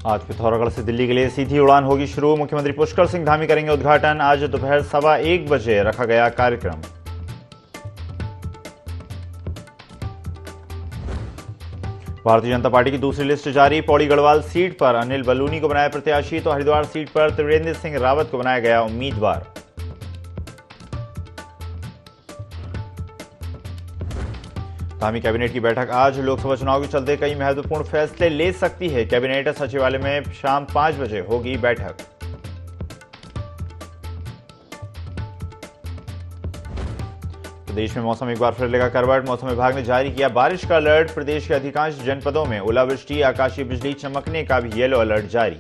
आज पिथौरागढ़ से दिल्ली के लिए सीधी उड़ान होगी शुरू। मुख्यमंत्री पुष्कर सिंह धामी करेंगे उद्घाटन। आज दोपहर 1:15 रखा गया कार्यक्रम। भारतीय जनता पार्टी की दूसरी लिस्ट जारी। पौड़ी गढ़वाल सीट पर अनिल बलूनी को बनाया प्रत्याशी, तो हरिद्वार सीट पर त्रिवेंद्र सिंह रावत को बनाया गया उम्मीदवार। धामी कैबिनेट की बैठक आज। लोकसभा चुनाव के चलते कई महत्वपूर्ण फैसले ले सकती है कैबिनेट। सचिवालय में शाम 5 बजे होगी बैठक। प्रदेश में मौसम एक बार फिर लेगा करवट। मौसम विभाग ने जारी किया बारिश का अलर्ट। प्रदेश के अधिकांश जनपदों में ओलावृष्टि, आकाशीय बिजली चमकने का भी येलो अलर्ट जारी।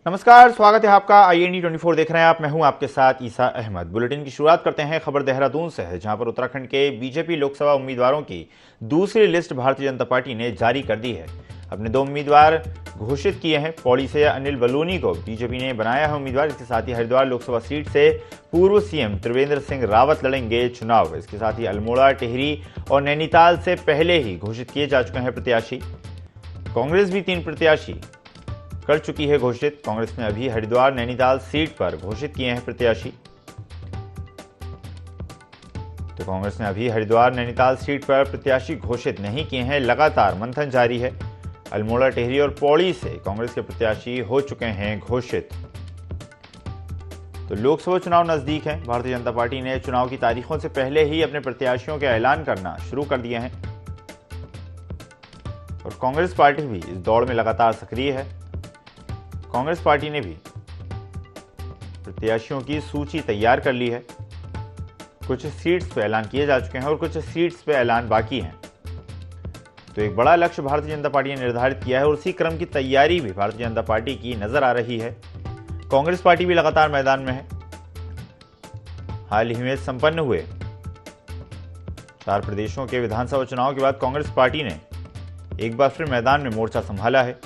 नमस्कार, स्वागत है आपका। IND 24 देख रहे हैं आप। मैं हूं आपके साथ ईसा अहमद। बुलेटिन की शुरुआत करते हैं खबर देहरादून से है, जहां पर उत्तराखंड के बीजेपी लोकसभा उम्मीदवारों की दूसरी लिस्ट भारतीय जनता पार्टी ने जारी कर दी है। अपने 2 उम्मीदवार घोषित किए हैं। पौड़ी से अनिल बलूनी को बीजेपी ने बनाया है उम्मीदवार। इसके साथ ही हरिद्वार लोकसभा सीट से पूर्व CM त्रिवेंद्र सिंह रावत लड़ेंगे चुनाव। इसके साथ ही अल्मोड़ा, टिहरी और नैनीताल से पहले ही घोषित किए जा चुके हैं प्रत्याशी। कांग्रेस भी 3 प्रत्याशी कर चुकी है घोषित। कांग्रेस ने अभी हरिद्वार, नैनीताल सीट पर घोषित किए हैं प्रत्याशी। तो कांग्रेस ने अभी हरिद्वार, नैनीताल सीट पर प्रत्याशी घोषित नहीं किए हैं। लगातार मंथन जारी है। अल्मोड़ा, टिहरी और पौड़ी से कांग्रेस के प्रत्याशी हो चुके हैं घोषित। तो लोकसभा चुनाव नजदीक है। भारतीय जनता पार्टी ने चुनाव की तारीखों से पहले ही अपने प्रत्याशियों के ऐलान करना शुरू कर दिए हैं और कांग्रेस पार्टी भी इस दौड़ में लगातार सक्रिय है। कांग्रेस पार्टी ने भी प्रत्याशियों की सूची तैयार कर ली है। कुछ सीट्स पे ऐलान किए जा चुके हैं और कुछ सीट्स पे ऐलान बाकी हैं। तो एक बड़ा लक्ष्य भारतीय जनता पार्टी ने निर्धारित किया है और उसी क्रम की तैयारी भी भारतीय जनता पार्टी की नजर आ रही है। कांग्रेस पार्टी भी लगातार मैदान में है। हाल ही में संपन्न हुए 4 प्रदेशों के विधानसभा चुनाव के बाद कांग्रेस पार्टी ने एक बार फिर मैदान में मोर्चा संभाला है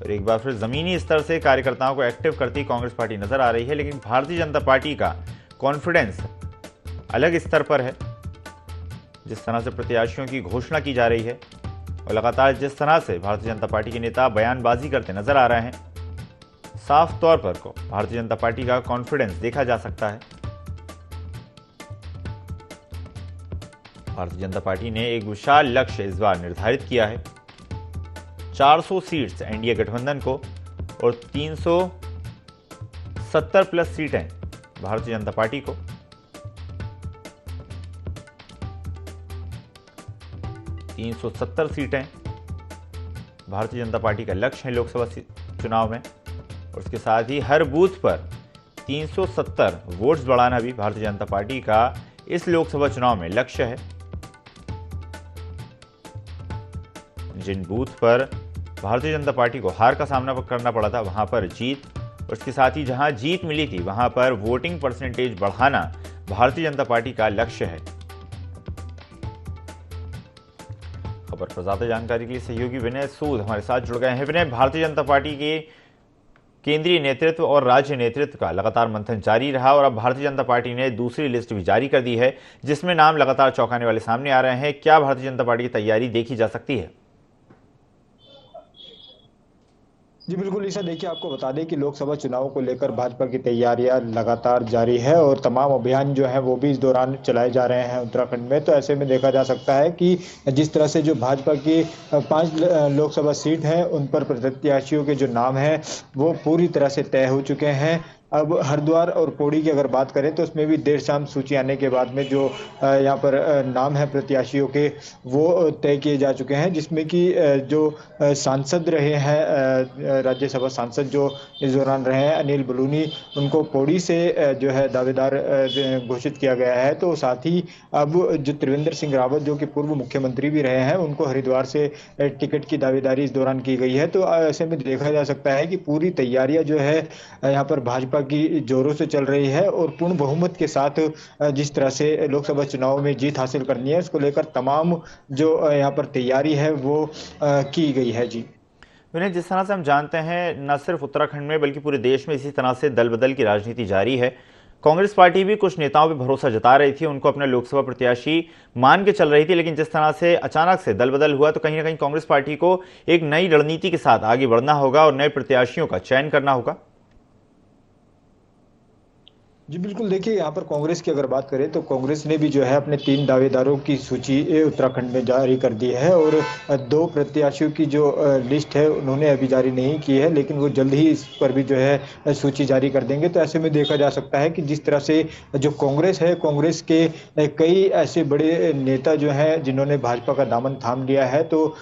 और एक बार फिर जमीनी स्तर से कार्यकर्ताओं को एक्टिव करती कांग्रेस पार्टी नजर आ रही है। लेकिन भारतीय जनता पार्टी का कॉन्फिडेंस अलग स्तर पर है। जिस तरह से प्रत्याशियों की घोषणा की जा रही है और लगातार जिस तरह से भारतीय जनता पार्टी के नेता बयानबाजी करते नजर आ रहे हैं, साफ तौर पर को भारतीय जनता पार्टी का कॉन्फिडेंस देखा जा सकता है। भारतीय जनता पार्टी ने एक विशाल लक्ष्य इस बार निर्धारित किया है। 400 सीट्स एनडीए गठबंधन को और 370 प्लस सीटें भारतीय जनता पार्टी को। सीटें भारतीय जनता पार्टी का लक्ष्य है लोकसभा चुनाव में और उसके साथ ही हर बूथ पर 370 वोट्स बढ़ाना भी भारतीय जनता पार्टी का इस लोकसभा चुनाव में लक्ष्य है। जिन बूथ पर भारतीय जनता पार्टी को हार का सामना करना पड़ा था, वहां पर जीत और इसके साथ ही जहां जीत मिली थी वहां पर वोटिंग परसेंटेज बढ़ाना भारतीय जनता पार्टी का लक्ष्य है। खबर पर ज्यादा जानकारी के लिए सहयोगी विनय सूद हमारे साथ जुड़ गए हैं। विनय, भारतीय जनता पार्टी के केंद्रीय नेतृत्व और राज्य नेतृत्व का लगातार मंथन जारी रहा और अब भारतीय जनता पार्टी ने दूसरी लिस्ट भी जारी कर दी है, जिसमें नाम लगातार चौंकाने वाले सामने आ रहे हैं। क्या भारतीय जनता पार्टी की तैयारी देखी जा सकती है? जी बिल्कुल ईसा, देखिए आपको बता दें कि लोकसभा चुनाव को लेकर भाजपा की तैयारियां लगातार जारी है और तमाम अभियान जो है वो भी इस दौरान चलाए जा रहे हैं उत्तराखंड में। तो ऐसे में देखा जा सकता है कि जिस तरह से जो भाजपा की 5 लोकसभा सीट हैं उन पर प्रत्याशियों के जो नाम हैं वो पूरी तरह से तय हो चुके हैं। अब हरिद्वार और पौड़ी की अगर बात करें तो उसमें भी देर शाम सूची आने के बाद में जो यहाँ पर नाम है प्रत्याशियों के वो तय किए जा चुके हैं, जिसमें कि जो सांसद रहे हैं, राज्यसभा सांसद जो इस दौरान रहे हैं अनिल बलूनी, उनको पौड़ी से जो है दावेदार घोषित किया गया है। तो साथ ही अब जो त्रिवेंद्र सिंह रावत जो कि पूर्व मुख्यमंत्री भी रहे हैं, उनको हरिद्वार से टिकट की दावेदारी इस दौरान की गई है। तो ऐसे में देखा जा सकता है कि पूरी तैयारियां जो है यहाँ पर भाजपा की जोरों से चल रही है और पूर्ण बहुमत के साथ जिस तरह से लोकसभा चुनाव में जीत हासिल करनी है, इसको लेकर तमाम जो यहाँ पर तैयारी है वो की गई है। जी विनय, जिस तरह से हम जानते हैं न सिर्फ उत्तराखंड में बल्कि पूरे देश में इसी तरह से दल बदल की राजनीति जारी है। कांग्रेस पार्टी भी कुछ नेताओं पर भरोसा जता रही थी, उनको अपना लोकसभा प्रत्याशी मान के चल रही थी, लेकिन जिस तरह से अचानक से दल बदल हुआ तो कहीं ना कहीं कांग्रेस पार्टी को एक नई रणनीति के साथ आगे बढ़ना होगा और नए प्रत्याशियों का चयन करना होगा। जी बिल्कुल, देखिए यहाँ पर कांग्रेस की अगर बात करें तो कांग्रेस ने भी जो है अपने 3 दावेदारों की सूची उत्तराखंड में जारी कर दी है और 2 प्रत्याशियों की जो लिस्ट है उन्होंने अभी जारी नहीं की है, लेकिन वो जल्द ही इस पर भी जो है सूची जारी कर देंगे। तो ऐसे में देखा जा सकता है कि जिस तरह से जो कांग्रेस है, कांग्रेस के कई ऐसे बड़े नेता जो हैं जिन्होंने भाजपा का दामन थाम लिया है, तो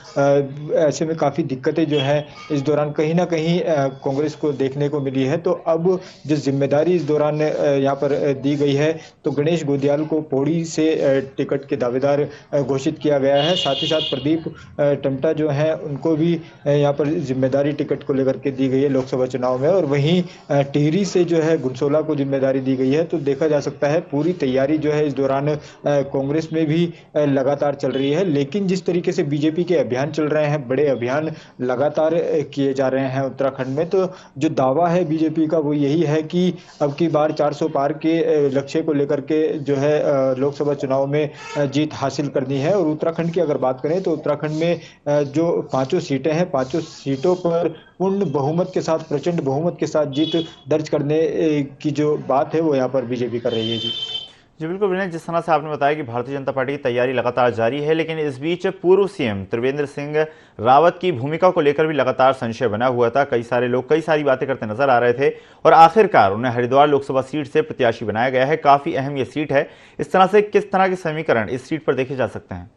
ऐसे में काफ़ी दिक्कतें जो है इस दौरान कहीं ना कहीं कांग्रेस को देखने को मिली है। तो अब जो जिम्मेदारी इस दौरान यहाँ पर दी गई है, तो गणेश गोंदियाल को पौड़ी से टिकट के दावेदार घोषित किया गया है। साथ ही साथ प्रदीप टम्टा जो हैं उनको भी यहाँ पर जिम्मेदारी टिकट को लेकर के दी गई है लोकसभा चुनाव में, और वहीं टिहरी से जो है गुनसोला को जिम्मेदारी दी गई है। तो देखा जा सकता है पूरी तैयारी जो है इस दौरान कांग्रेस में भी लगातार चल रही है, लेकिन जिस तरीके से बीजेपी के अभियान चल रहे हैं, बड़े अभियान लगातार किए जा रहे हैं उत्तराखंड में, तो जो दावा है बीजेपी का वो यही है कि अब की बार 400 पार के लक्ष्य को लेकर के जो है लोकसभा चुनाव में जीत हासिल करनी है। और उत्तराखंड की अगर बात करें तो उत्तराखंड में जो 5 सीटें हैं, 5 सीटों पर पूर्ण बहुमत के साथ, प्रचंड बहुमत के साथ जीत दर्ज करने की जो बात है वो यहाँ पर बीजेपी कर रही है। जी बिल्कुल विनय, जिस तरह से आपने बताया कि भारतीय जनता पार्टी की तैयारी लगातार जारी है, लेकिन इस बीच पूर्व सीएम त्रिवेंद्र सिंह रावत की भूमिका को लेकर भी लगातार संशय बना हुआ था। कई सारे लोग कई सारी बातें करते नजर आ रहे थे और आखिरकार उन्हें हरिद्वार लोकसभा सीट से प्रत्याशी बनाया गया है। काफी अहम ये सीट है। इस तरह से किस तरह के समीकरण इस सीट पर देखे जा सकते हैं?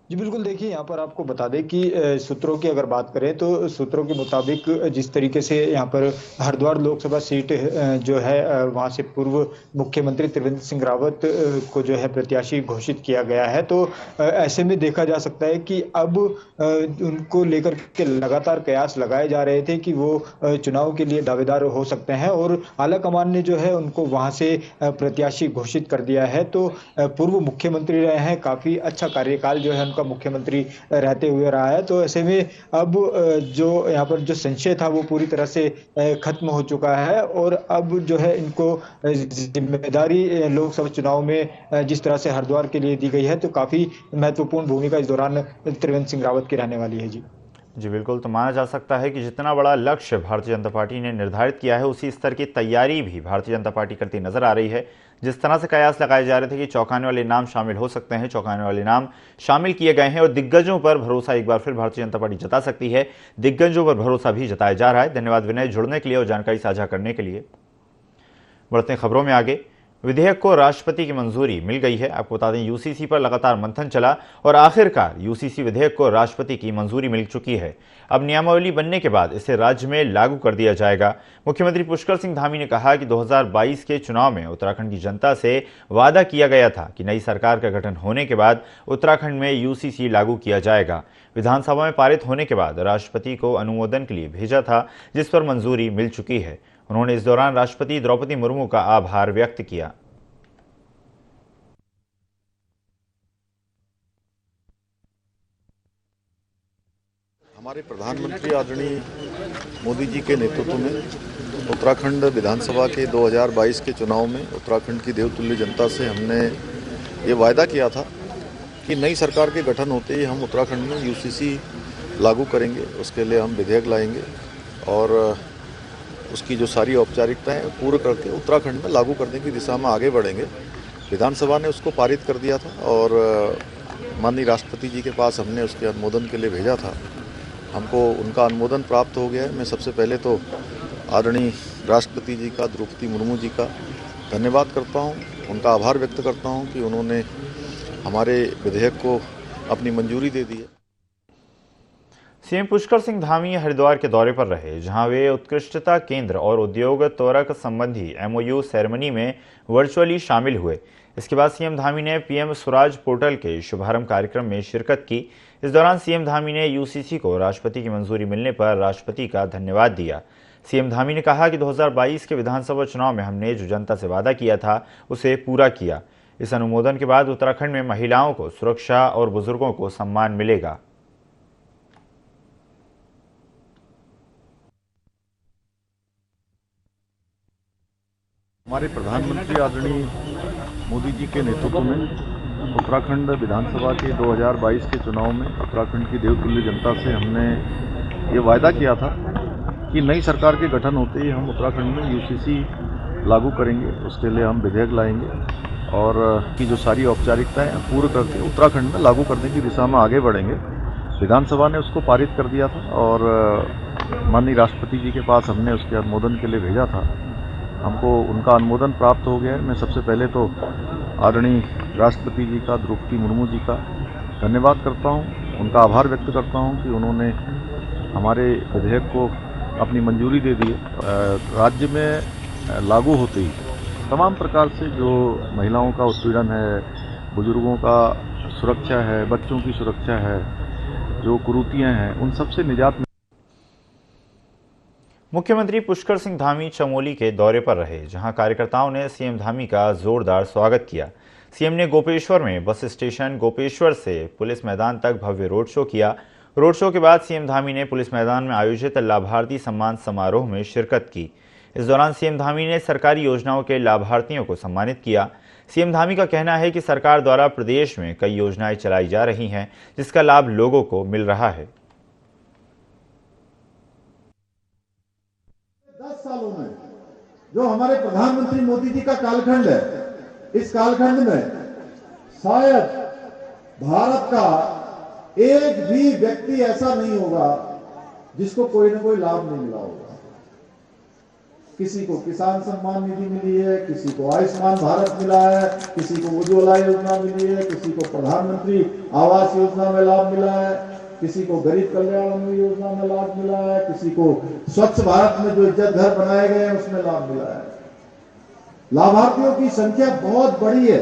जी बिल्कुल, देखिए यहाँ पर आपको बता दें कि सूत्रों की अगर बात करें तो सूत्रों के मुताबिक जिस तरीके से यहाँ पर हरिद्वार लोकसभा सीट जो है वहाँ से पूर्व मुख्यमंत्री त्रिवेंद्र सिंह रावत को जो है प्रत्याशी घोषित किया गया है, तो ऐसे में देखा जा सकता है कि अब उनको लेकर के लगातार कयास लगाए जा रहे थे कि वो चुनाव के लिए दावेदार हो सकते हैं, और आला कमान ने जो है उनको वहाँ से प्रत्याशी घोषित कर दिया है। तो पूर्व मुख्यमंत्री रहे हैं, काफ़ी अच्छा कार्यकाल जो है का मुख्यमंत्री रहते हुए रहा है। तो ऐसे में अब जो यहाँ पर जो संशय था वो पूरी तरह से खत्म हो चुका है, और अब जो है इनको जिम्मेदारी लोकसभा चुनाव में जिस तरह से हरिद्वार के लिए दी गई है, तो काफी महत्वपूर्ण भूमिका इस दौरान त्रिवेंद्र सिंह रावत की रहने वाली है। जी बिल्कुल, तो माना जा सकता है कि जितना बड़ा लक्ष्य भारतीय जनता पार्टी ने निर्धारित किया है उसी स्तर की तैयारी भी भारतीय जनता पार्टी करती नजर आ रही है। जिस तरह से कयास लगाए जा रहे थे कि चौंकाने वाले नाम शामिल हो सकते हैं, चौंकाने वाले नाम शामिल किए गए हैं और दिग्गजों पर भरोसा एक बार फिर भारतीय जनता पार्टी जता सकती है। दिग्गजों पर भरोसा भी जताया जा रहा है। धन्यवाद विनय, जुड़ने के लिए और जानकारी साझा करने के लिए। बढ़ते हैं खबरों में आगे। विधेयक को राष्ट्रपति की मंजूरी मिल गई है। आपको बता दें यूसीसी पर लगातार मंथन चला और आखिरकार यूसीसी विधेयक को राष्ट्रपति की मंजूरी मिल चुकी है। अब नियमावली बनने के बाद इसे राज्य में लागू कर दिया जाएगा। मुख्यमंत्री पुष्कर सिंह धामी ने कहा कि 2022 के चुनाव में उत्तराखंड की जनता से वादा किया गया था कि नई सरकार का गठन होने के बाद उत्तराखंड में यूसीसी लागू किया जाएगा। विधानसभा में पारित होने के बाद राष्ट्रपति को अनुमोदन के लिए भेजा था, जिस पर मंजूरी मिल चुकी है। उन्होंने इस दौरान राष्ट्रपति द्रौपदी मुर्मू का आभार व्यक्त किया। हमारे प्रधानमंत्री आदरणीय मोदी जी के नेतृत्व में उत्तराखंड विधानसभा के 2022 के चुनाव में उत्तराखंड की देवतुल्य जनता से हमने ये वायदा किया था कि नई सरकार के गठन होते ही हम उत्तराखंड में यूसीसी लागू करेंगे। उसके लिए हम विधेयक लाएंगे और उसकी जो सारी औपचारिकताएं पूर्ण करके उत्तराखंड में लागू करने की दिशा में आगे बढ़ेंगे। विधानसभा ने उसको पारित कर दिया था और माननीय राष्ट्रपति जी के पास हमने उसके अनुमोदन के लिए भेजा था। हमको उनका अनुमोदन प्राप्त हो गया है। मैं सबसे पहले तो आदरणीय राष्ट्रपति जी का, द्रौपदी मुर्मू जी का धन्यवाद करता हूं, उनका आभार व्यक्त करता हूं कि उन्होंने हमारे विधेयक को अपनी मंजूरी दे दी है। सीएम पुष्कर सिंह धामी हरिद्वार के दौरे पर रहे, जहां वे उत्कृष्टता केंद्र और उद्योग त्वरक संबंधी एमओयू सेरेमनी में वर्चुअली शामिल हुए। इसके बाद सीएम धामी ने पीएम स्वराज पोर्टल के शुभारंभ कार्यक्रम में शिरकत की। इस दौरान सीएम धामी ने यूसीसी को राष्ट्रपति की मंजूरी मिलने पर राष्ट्रपति का धन्यवाद दिया। सीएम धामी ने कहा कि 2022 के विधानसभा चुनाव में हमने जो जनता से वादा किया था उसे पूरा किया। इस अनुमोदन के बाद उत्तराखंड में महिलाओं को सुरक्षा और बुजुर्गों को सम्मान मिलेगा। हमारे प्रधानमंत्री आदरणीय मोदी जी के नेतृत्व में उत्तराखंड विधानसभा के 2022 के चुनाव में उत्तराखंड की देवतुल्य जनता से हमने ये वायदा किया था कि नई सरकार के गठन होते ही हम उत्तराखंड में यूसीसी लागू करेंगे। उसके लिए हम विधेयक लाएंगे और की जो सारी औपचारिकताएं पूर्ण करके उत्तराखंड में लागू करने की दिशा में आगे बढ़ेंगे। विधानसभा ने उसको पारित कर दिया था और माननीय राष्ट्रपति जी के पास हमने उसके अनुमोदन के लिए भेजा था। हमको उनका अनुमोदन प्राप्त हो गया है। मैं सबसे पहले तो आदरणीय राष्ट्रपति जी का, द्रौपदी मुर्मू जी का धन्यवाद करता हूं, उनका आभार व्यक्त करता हूं कि उन्होंने हमारे विधेयक को अपनी मंजूरी दे दी है। राज्य में लागू होते ही तमाम प्रकार से जो महिलाओं का उत्पीड़न है, बुजुर्गों का सुरक्षा है, बच्चों की सुरक्षा है, जो कुरीतियां हैं, उन सब से निजात। मुख्यमंत्री पुष्कर सिंह धामी चमोली के दौरे पर रहे, जहां कार्यकर्ताओं ने सीएम धामी का जोरदार स्वागत किया। सीएम ने गोपेश्वर में बस स्टेशन गोपेश्वर से पुलिस मैदान तक भव्य रोड शो किया। रोड शो के बाद सीएम धामी ने पुलिस मैदान में आयोजित लाभार्थी सम्मान समारोह में शिरकत की। इस दौरान सीएम धामी ने सरकारी योजनाओं के लाभार्थियों को सम्मानित किया। सीएम धामी का कहना है कि सरकार द्वारा प्रदेश में कई योजनाएं चलाई जा रही हैं, जिसका लाभ लोगों को मिल रहा है। 10 सालों में जो हमारे प्रधानमंत्री मोदी जी का कालखंड है, इस कालखंड में शायद भारत का एक भी व्यक्ति ऐसा नहीं होगा जिसको कोई ना कोई लाभ नहीं मिला होगा। किसी को किसान सम्मान निधि मिली है, किसी को आयुष्मान भारत मिला है, किसी को उज्ज्वला योजना मिली है, किसी को प्रधानमंत्री आवास योजना में लाभ मिला है, किसी को गरीब कल्याण योजना में लाभ मिला है, किसी को स्वच्छ भारत में जो इज्जत घर बनाए गए हैं उसमें लाभ मिला है। लाभार्थियों की संख्या बहुत बड़ी है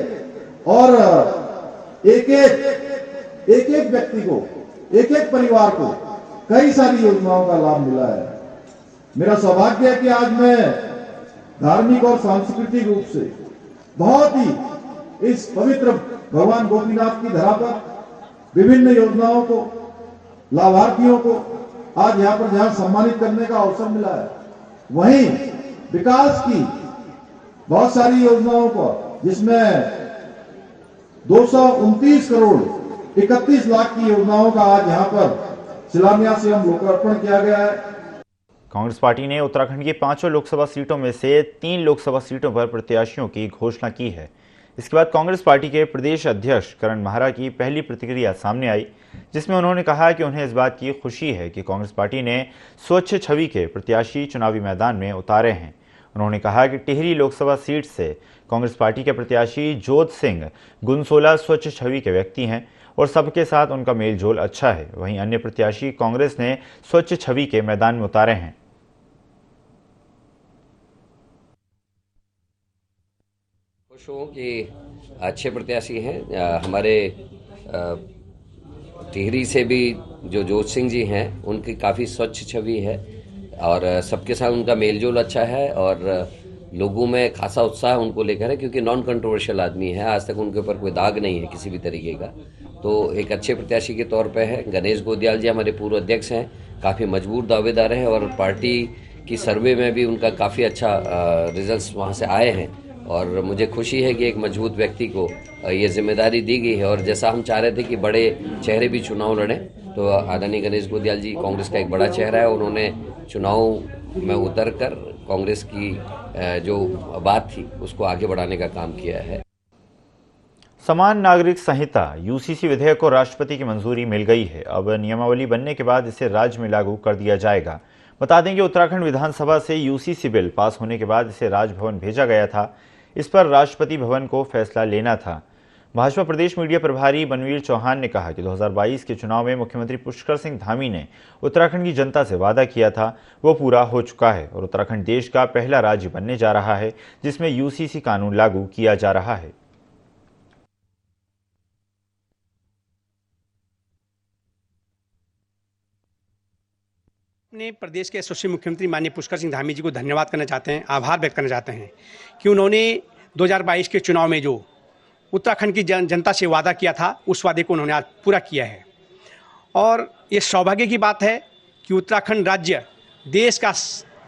और एक एक व्यक्ति को, एक एक परिवार को कई सारी योजनाओं का लाभ मिला है। मेरा सौभाग्य है कि आज मैं धार्मिक और सांस्कृतिक रूप से बहुत ही इस पवित्र भगवान गोपीनाथ की धरा पर विभिन्न योजनाओं को, लाभार्थियों को आज यहां पर जहां सम्मानित करने का अवसर मिला है, वहीं विकास की बहुत सारी योजनाओं को, जिसमें 229 करोड़ 31 लाख की योजनाओं का आज यहां पर शिलान्यास एवं लोकार्पण किया गया है। कांग्रेस पार्टी ने उत्तराखंड की 5 लोकसभा सीटों में से 3 लोकसभा सीटों पर प्रत्याशियों की घोषणा की है। इसके बाद कांग्रेस पार्टी के प्रदेश अध्यक्ष करण माहरा की पहली प्रतिक्रिया सामने आई, जिसमें उन्होंने कहा कि उन्हें इस बात की खुशी है कि कांग्रेस पार्टी ने स्वच्छ छवि के प्रत्याशी चुनावी मैदान में उतारे हैं। उन्होंने कहा कि टिहरी लोकसभा सीट से कांग्रेस पार्टी के प्रत्याशी जोत सिंह गुनसोला स्वच्छ छवि के व्यक्ति हैं और सबके साथ उनका मेलजोल अच्छा है। वहीं अन्य प्रत्याशी कांग्रेस ने स्वच्छ छवि के मैदान में उतारे हैं। खुश हूँ कि अच्छे प्रत्याशी हैं। हमारे टिहरी से भी जो जोत सिंह जी हैं, उनकी काफ़ी स्वच्छ छवि है और सबके साथ उनका मेलजोल अच्छा है और लोगों में खासा उत्साह उनको लेकर है, क्योंकि नॉन कंट्रोवर्शियल आदमी है। आज तक उनके ऊपर कोई दाग नहीं है किसी भी तरीके का, तो एक अच्छे प्रत्याशी के तौर पे है। गणेश गोदियाल जी हमारे पूर्व अध्यक्ष हैं, काफ़ी मजबूत दावेदार हैं और पार्टी की सर्वे में भी उनका काफ़ी अच्छा रिजल्ट्स वहाँ से आए हैं और मुझे खुशी है कि एक मजबूत व्यक्ति को ये जिम्मेदारी दी गई है। और जैसा हम चाह रहे थे कि बड़े चेहरे भी चुनाव लड़ें, तो आदरणीय गणेश गोदियाल जी कांग्रेस का एक बड़ा चेहरा है। उन्होंने चुनाव में उतरकर कांग्रेस की जो बात थी उसको आगे बढ़ाने का काम किया है। समान नागरिक संहिता यूसीसी विधेयक को राष्ट्रपति की मंजूरी मिल गई है। अब नियमावली बनने के बाद इसे राज्य में लागू कर दिया जाएगा। बता दें कि उत्तराखंड विधानसभा से यूसीसी बिल पास होने के बाद इसे राजभवन भेजा गया था। इस पर राष्ट्रपति भवन को फैसला लेना था। भाजपा प्रदेश मीडिया प्रभारी बनवीर चौहान ने कहा कि 2022 के चुनाव में मुख्यमंत्री पुष्कर सिंह धामी ने उत्तराखंड की जनता से वादा किया था, वो पूरा हो चुका है और उत्तराखंड देश का पहला राज्य बनने जा रहा है जिसमें यूसीसी कानून लागू किया जा रहा है। अपने प्रदेश के यशस्वी मुख्यमंत्री माननीय पुष्कर सिंह धामी जी को धन्यवाद करना चाहते हैं, आभार व्यक्त करना चाहते हैं कि उन्होंने 2022 के चुनाव में जो उत्तराखंड की जनता से वादा किया था, उस वादे को उन्होंने आज पूरा किया है। और ये सौभाग्य की बात है कि उत्तराखंड राज्य देश का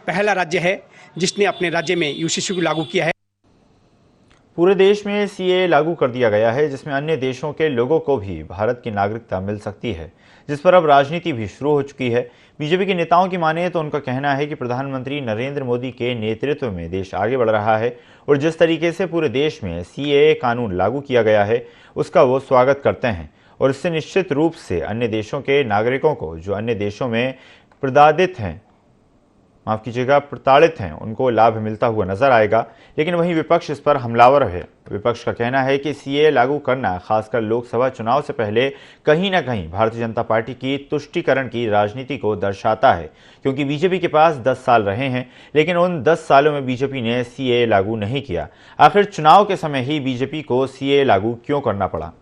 पहला राज्य है जिसने अपने राज्य में यूसीसी को लागू किया है। पूरे देश में सीए लागू कर दिया गया है, जिसमें अन्य देशों के लोगों को भी भारत की नागरिकता मिल सकती है, जिस पर अब राजनीति भी शुरू हो चुकी है। बीजेपी के नेताओं की माने तो उनका कहना है कि प्रधानमंत्री नरेंद्र मोदी के नेतृत्व में देश आगे बढ़ रहा है और जिस तरीके से पूरे देश में सीए कानून लागू किया गया है उसका वो स्वागत करते हैं और इससे निश्चित रूप से अन्य देशों के नागरिकों को जो अन्य देशों में प्रताड़ित हैं उनको लाभ मिलता हुआ नजर आएगा। लेकिन वहीं विपक्ष इस पर हमलावर है। विपक्ष का कहना है कि सीए लागू करना खासकर लोकसभा चुनाव से पहले कहीं ना कहीं भारतीय जनता पार्टी की तुष्टीकरण की राजनीति को दर्शाता है, क्योंकि बीजेपी के पास 10 साल रहे हैं लेकिन उन 10 सालों में बीजेपी ने सीए लागू नहीं किया। आखिर चुनाव के समय ही बीजेपी को सीए लागू क्यों करना पड़ा?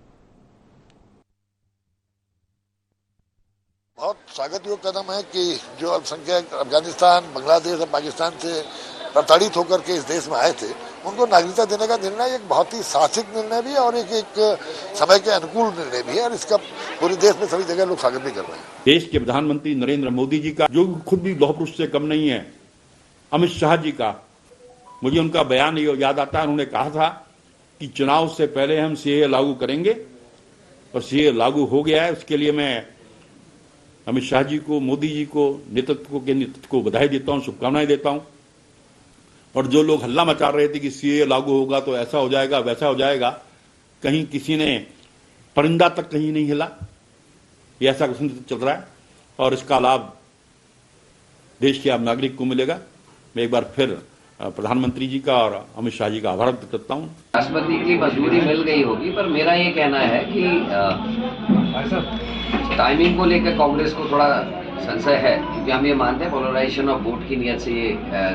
बहुत स्वागत योग्य कदम है कि जो अल्पसंख्यक अफगानिस्तान, बांग्लादेश और पाकिस्तान से प्रताड़ित होकर के इस देश में आए थे उनको नागरिकता देने का निर्णय एक बहुत ही साहसिक निर्णय भी है और एक समय के अनुकूल निर्णय भी है और इसका पूरे देश में सभी जगह लोग स्वागत भी कर रहे हैं। देश के प्रधानमंत्री नरेंद्र मोदी जी का, जो खुद भी लौह पुरुष से कम नहीं है, अमित शाह जी का, मुझे उनका बयान याद आता है। उन्होंने कहा था कि चुनाव से पहले हम सीए लागू करेंगे और सीए लागू हो गया है। उसके लिए मैं अमित शाह जी को, मोदी जी को, नेतृत्व को बधाई देता हूं, शुभकामनाएं देता हूं। और जो लोग हल्ला मचा रहे थे कि सीए लागू होगा तो ऐसा हो जाएगा, वैसा हो जाएगा, कहीं किसी ने परिंदा तक कहीं नहीं हिला। ये ऐसा कुछ चल रहा है और इसका लाभ देश के आम नागरिक को मिलेगा। मैं एक बार फिर प्रधानमंत्री जी का और अमित शाह जी का आभार व्यक्त करता हूं। राष्ट्रपति की मंजूरी मिल गई होगी, पर मेरा ये कहना है कि टाइमिंग को लेकर कांग्रेस को थोड़ा संशय है, क्योंकि हम ये मानते हैं पोलराइजेशन ऑफ वोट की नियत से ये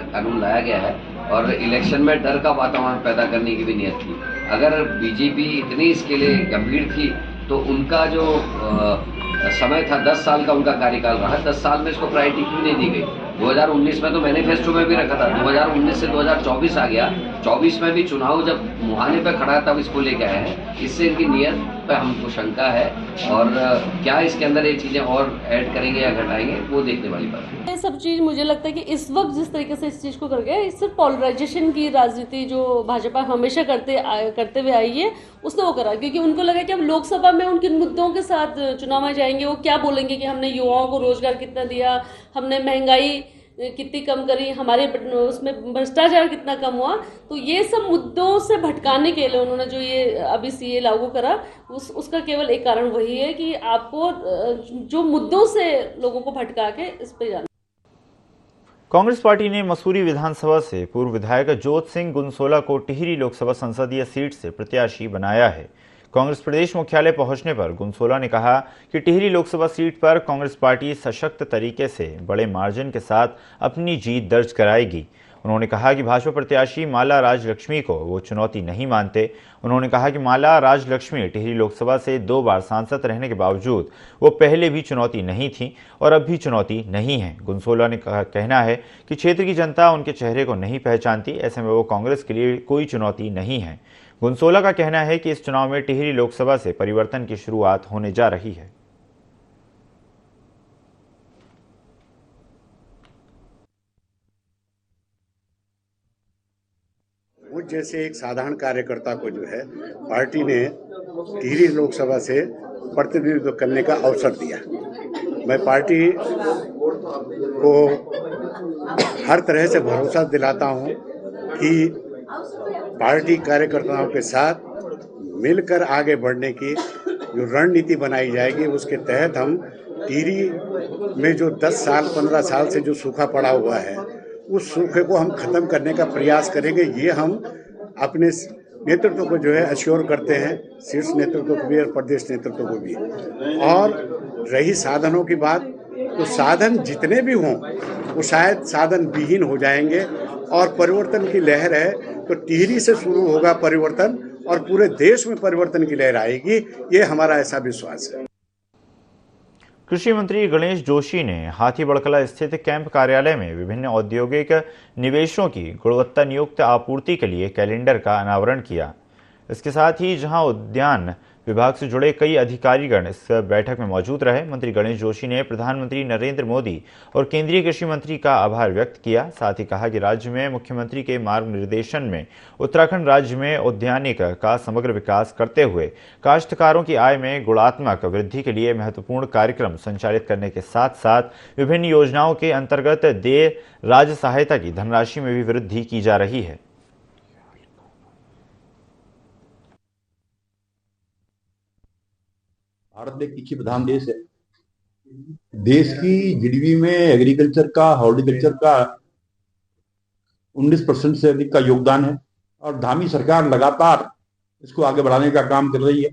कानून लाया गया है और इलेक्शन में डर का वातावरण पैदा करने की भी नियत थी। अगर बीजेपी इतनी इसके लिए गंभीर थी तो उनका जो समय था 10 साल का उनका कार्यकाल रहा, 10 साल में इसको प्रायोरिटी क्यों नहीं दी गई? 2019 में तो मैनिफेस्टो में भी रखा था, 2019 से 2024 आ गया, 24 में भी चुनाव जब मुहाने पे खड़ा है तब इसको लेके आए हैं। इससे इनकी नियत पे हमको शंका है और क्या इसके अंदर ये चीजें और ऐड करेंगे या घटाएंगे वो देखने वाली बात है। ये सब चीज मुझे लगता है कि इस वक्त जिस तरीके से इस चीज को कर गया, इससे पोलराइजेशन की राजनीति जो भाजपा हमेशा करते हुए आई है उसने वो करा, क्योंकि उनको लगा कि हम लोकसभा में उनके मुद्दों के साथ चुनाव में जाएंगे, वो क्या बोलेंगे कि हमने युवाओं को रोजगार कितना दिया, हमने महंगाई कितनी कम करी, हमारे उसमें भ्रष्टाचार कितना कम हुआ। तो ये सब मुद्दों से भटकाने के लिए उन्होंने जो ये अभी सीए लागू करा, उसका केवल एक कारण वही है कि आपको जो मुद्दों से लोगों को भटका के इस पे जाना। कांग्रेस पार्टी ने मसूरी विधानसभा से पूर्व विधायक जोत सिंह गुनसोला को टिहरी लोकसभा संसदीय सीट से प्रत्याशी बनाया है। कांग्रेस प्रदेश मुख्यालय पहुंचने पर गुनसोला ने कहा कि टिहरी लोकसभा सीट पर कांग्रेस पार्टी सशक्त तरीके से बड़े मार्जिन के साथ अपनी जीत दर्ज कराएगी। उन्होंने कहा कि भाजपा प्रत्याशी माला राजलक्ष्मी को वो चुनौती नहीं मानते। उन्होंने कहा कि माला राजलक्ष्मी टिहरी लोकसभा से 2 बार सांसद रहने के बावजूद वो पहले भी चुनौती नहीं थी और अब भी चुनौती नहीं है। गुनसोला ने कहना है कि क्षेत्र की जनता उनके चेहरे को नहीं पहचानती, ऐसे में वो कांग्रेस के लिए कोई चुनौती नहीं है। गुनसोला का कहना है कि इस चुनाव में टिहरी लोकसभा से परिवर्तन की शुरुआत होने जा रही है। मुझ जैसे एक साधारण कार्यकर्ता को जो है पार्टी ने टिहरी लोकसभा से प्रतिनिधित्व करने का अवसर दिया। मैं पार्टी को हर तरह से भरोसा दिलाता हूं कि पार्टी कार्यकर्ताओं के साथ मिलकर आगे बढ़ने की जो रणनीति बनाई जाएगी उसके तहत हम टिहरी में जो 10 साल 15 साल से जो सूखा पड़ा हुआ है उस सूखे को हम खत्म करने का प्रयास करेंगे। ये हम अपने नेतृत्व को जो है अश्योर करते हैं, शीर्ष नेतृत्व को भी और प्रदेश नेतृत्व को भी। और रही साधनों की बात, तो साधन जितने भी हों वो शायद साधन विहीन हो जाएंगे और परिवर्तन की लहर है तो टिहरी से शुरू होगा परिवर्तन और पूरे देश में परिवर्तन की लहर आएगी, ये हमारा ऐसा विश्वास है। कृषि मंत्री गणेश जोशी ने हाथी बड़कला स्थित कैंप कार्यालय में विभिन्न औद्योगिक निवेशों की गुणवत्ता नियुक्त आपूर्ति के लिए कैलेंडर का अनावरण किया। इसके साथ ही जहां उद्यान विभाग से जुड़े कई अधिकारीगण इस बैठक में मौजूद रहे। मंत्री गणेश जोशी ने प्रधानमंत्री नरेंद्र मोदी और केंद्रीय कृषि मंत्री का आभार व्यक्त किया। साथ ही कहा कि राज्य में मुख्यमंत्री के मार्गनिर्देशन में उत्तराखंड राज्य में औद्यानिक का समग्र विकास करते हुए काश्तकारों की आय में गुणात्मक वृद्धि के लिए महत्वपूर्ण कार्यक्रम संचालित करने के साथ साथ विभिन्न योजनाओं के अंतर्गत देय राज्य सहायता की धनराशि में भी वृद्धि की जा रही है। भारत एक कृषि प्रधान देश है। देश की जीडीपी में एग्रीकल्चर का, हॉर्टिकल्चर का 19% से अधिक का योगदान है और धामी सरकार लगातार इसको आगे बढ़ाने का काम कर रही है।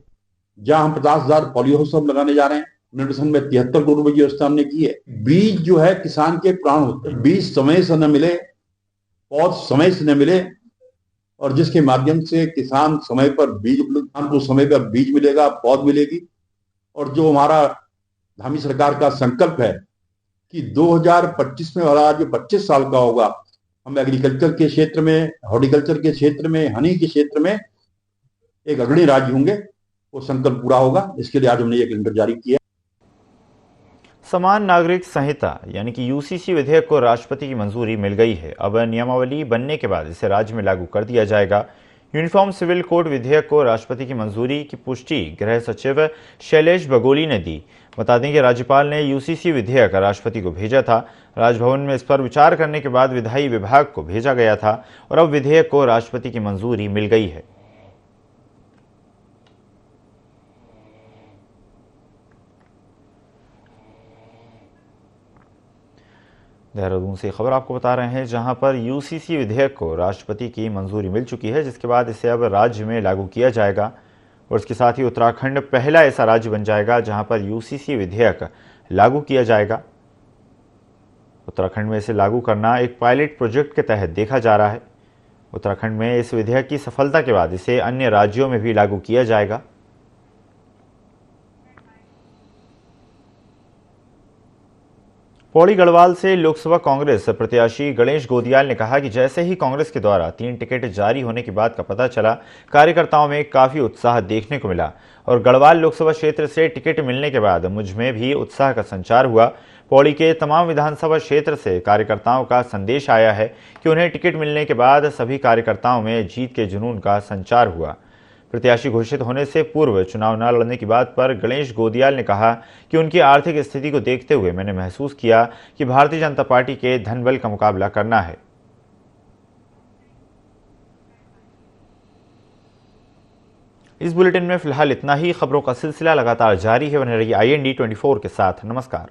जहां हम 50,000 पॉली हाउस लगाने जा रहे हैं, न्यूट्रिशन में 73 करोड़ रुपए की व्यवस्था हमने की है। बीज जो है किसान के प्राण होते हैं। बीज समय से न मिले, पौध समय से न मिले और जिसके माध्यम से किसान समय पर बीज, किसान को समय पर बीज मिलेगा, पौध मिलेगी। और जो हमारा धामी सरकार का संकल्प है कि 2025 में वाला जो 25 साल का होगा, हम एग्रीकल्चर के क्षेत्र में, हॉर्टिकल्चर के क्षेत्र में, हनी के क्षेत्र में एक अग्रणी राज्य होंगे, वो संकल्प पूरा होगा। इसके लिए आज हमने ये कैलेंडर जारी किया। समान नागरिक संहिता यानी कि यूसीसी विधेयक को राष्ट्रपति की मंजूरी मिल गई है। अब नियमावली बनने के बाद इसे राज्य में लागू कर दिया जाएगा। यूनिफॉर्म सिविल कोड विधेयक को राष्ट्रपति की मंजूरी की पुष्टि गृह सचिव शैलेश बगोली ने दी। बता दें कि राज्यपाल ने यूसीसी विधेयक राष्ट्रपति को भेजा था। राजभवन में इस पर विचार करने के बाद विधायी विभाग को भेजा गया था और अब विधेयक को राष्ट्रपति की मंजूरी मिल गई है। देहरादून से खबर आपको बता रहे हैं, जहां पर यूसीसी विधेयक को राष्ट्रपति की मंजूरी मिल चुकी है, जिसके बाद इसे अब राज्य में लागू किया जाएगा। और इसके साथ ही उत्तराखंड पहला ऐसा राज्य बन जाएगा जहां पर यूसीसी विधेयक लागू किया जाएगा। उत्तराखंड में इसे लागू करना एक पायलट प्रोजेक्ट के तहत देखा जा रहा है। उत्तराखंड में इस विधेयक की सफलता के बाद इसे अन्य राज्यों में भी लागू किया जाएगा। पौड़ी गढ़वाल से लोकसभा कांग्रेस प्रत्याशी गणेश गोदियाल ने कहा कि जैसे ही कांग्रेस के द्वारा 3 टिकट जारी होने की बात का पता चला, कार्यकर्ताओं में काफी उत्साह देखने को मिला और गढ़वाल लोकसभा क्षेत्र से टिकट मिलने के बाद मुझ में भी उत्साह का संचार हुआ। पौड़ी के तमाम विधानसभा क्षेत्र से कार्यकर्ताओं का संदेश आया है कि उन्हें टिकट मिलने के बाद सभी कार्यकर्ताओं में जीत के जुनून का संचार हुआ। प्रत्याशी घोषित होने से पूर्व चुनाव न लड़ने की बात पर गणेश गोदियाल ने कहा कि उनकी आर्थिक स्थिति को देखते हुए मैंने महसूस किया कि भारतीय जनता पार्टी के धनबल का मुकाबला करना है। इस बुलेटिन में फिलहाल इतना ही। खबरों का सिलसिला लगातार जारी है। बने रहिए IND 24 के साथ। नमस्कार।